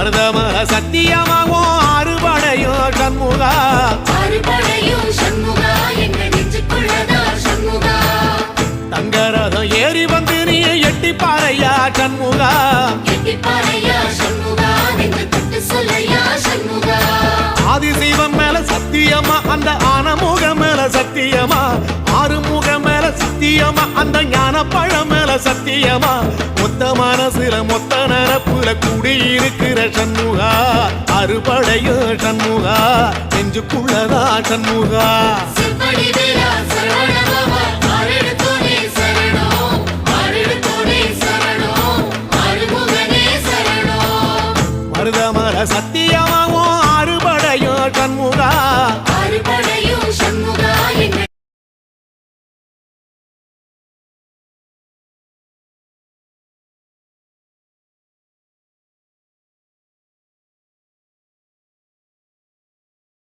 மருதமல சத்தியமாவும் அறுபடையும் சண்முகா தங்கரதம் ஏறி வந்து நீ எட்டி பாறையா சண்முகா ஆதிசைவம் மேல சத்தியமா அந்த ஆனமுகம் மேல சத்தியமா ஆறுமுகம் மேல சத்தியமா அந்த ஞான பழம் மேல சத்தியமா மொத்த மனசுல மொத்த நரப்புல குடியிருக்கிற சண்முகா அறுபடையும் சண்முகா நெஞ்சுக்குள்ளதா சண்முகா மருதமல சத்தியமாவும் அறுபடையும் சண்முகா